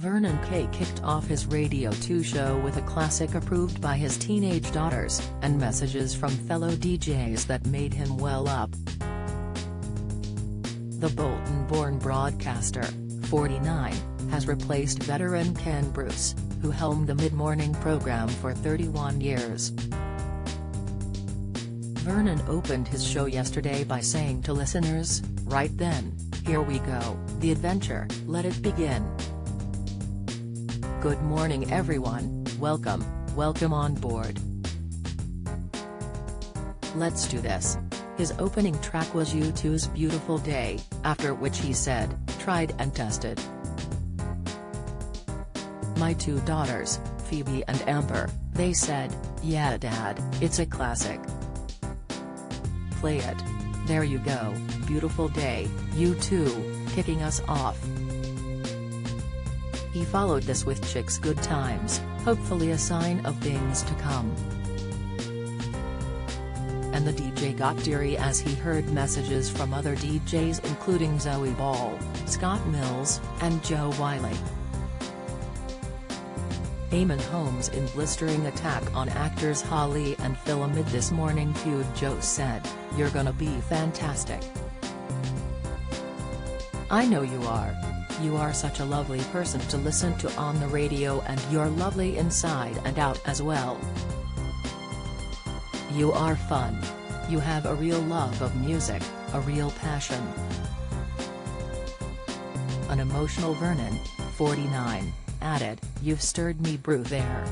Vernon Kay kicked off his Radio 2 show with a classic approved by his teenage daughters, and messages from fellow DJs that made him well up. The Bolton-born broadcaster, 49, has replaced veteran Ken Bruce, who helmed the mid-morning program for 31 years. Vernon opened his show yesterday by saying to listeners, "Right then, here we go, the adventure, let it begin. Good morning everyone, welcome on board. Let's do this." His opening track was U2's Beautiful Day, after which he said, "Tried and tested. My two daughters, Phoebe and Amber, they said, 'Yeah Dad, it's a classic. Play it.' There you go, Beautiful Day, U2, kicking us off." He followed this with Chick's Good Times, hopefully a sign of things to come. And the DJ got teary as he heard messages from other DJs including Zoe Ball, Scott Mills, and Joe Wiley. Eamon Holmes in blistering attack on actors Holly and Phil amid this morning feud. Joe said, "You're gonna be fantastic. I know you are. You are such a lovely person to listen to on the radio, and you're lovely inside and out as well. You are fun. You have a real love of music, a real passion." An emotional Vernon, 49, added, "You've stirred me brew there.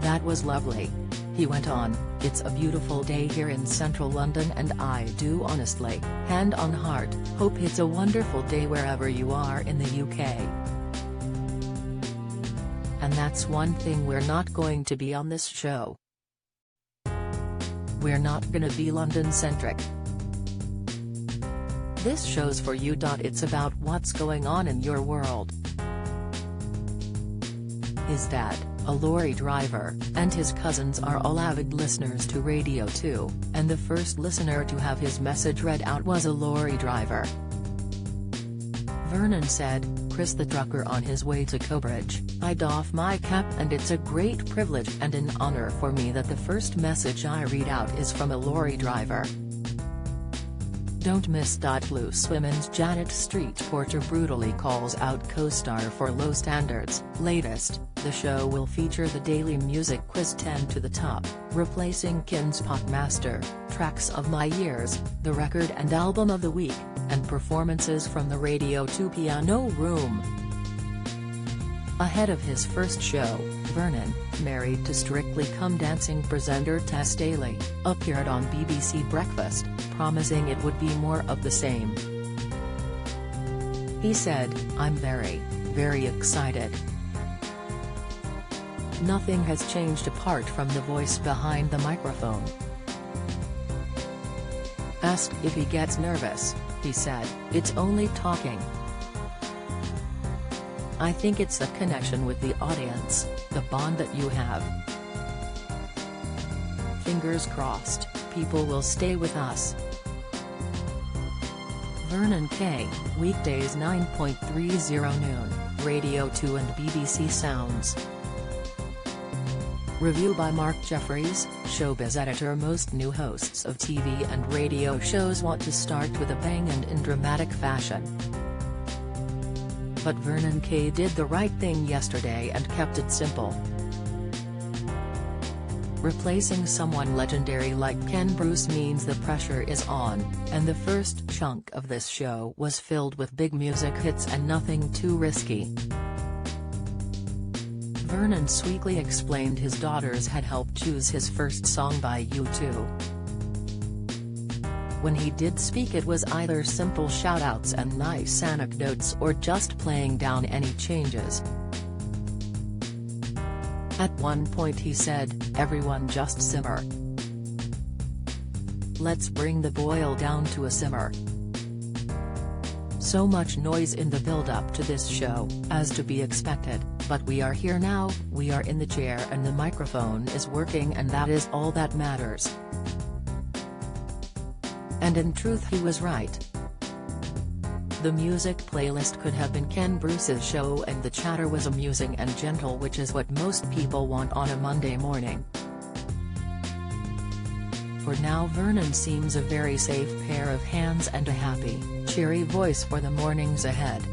That was lovely." He went on, "It's a beautiful day here in central London, and I do honestly, hand on heart, hope it's a wonderful day wherever you are in the UK. And that's one thing we're not going to be on this show. We're not gonna be London-centric. This show's for you. It's about what's going on in your world." His dad, a lorry driver, and his cousins are all avid listeners to Radio 2, and the first listener to have his message read out was a lorry driver. Vernon said, "Chris the trucker on his way to Cobridge, I doff my cap, and it's a great privilege and an honor for me that the first message I read out is from a lorry driver. Don't miss." Loose Women's Janet Street Porter brutally calls out co-star for low standards. Latest, the show will feature the daily music quiz 10 to the top, replacing Ken's Pop Master, Tracks of My Years, the record and album of the week, and performances from the Radio 2 Piano Room. Ahead of his first show, Vernon, married to Strictly Come Dancing presenter Tess Daly, appeared on BBC Breakfast, promising it would be more of the same. He said, "I'm very, very excited. Nothing has changed apart from the voice behind the microphone." Asked if he gets nervous, he said, "It's only talking. I think it's the connection with the audience, the bond that you have. Fingers crossed, people will stay with us." Vernon Kay, weekdays 9:30 noon, Radio 2 and BBC Sounds. Review by Mark Jeffries, showbiz editor. Most new hosts of TV and radio shows want to start with a bang and in dramatic fashion. But Vernon Kay did the right thing yesterday and kept it simple. Replacing someone legendary like Ken Bruce means the pressure is on, and the first chunk of this show was filled with big music hits and nothing too risky. Vernon sweetly explained his daughters had helped choose his first song by U2. When he did speak, it was either simple shoutouts and nice anecdotes or just playing down any changes. At one point he said, "Everyone just simmer. Let's bring the boil down to a simmer." So much noise in the build-up to this show, as to be expected, but we are here now, we are in the chair and the microphone is working, and that is all that matters. And in truth he was right. The music playlist could have been Ken Bruce's show and the chatter was amusing and gentle, which is what most people want on a Monday morning. For now, Vernon seems a very safe pair of hands and a happy, cheery voice for the mornings ahead.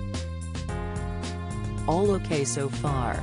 All okay so far.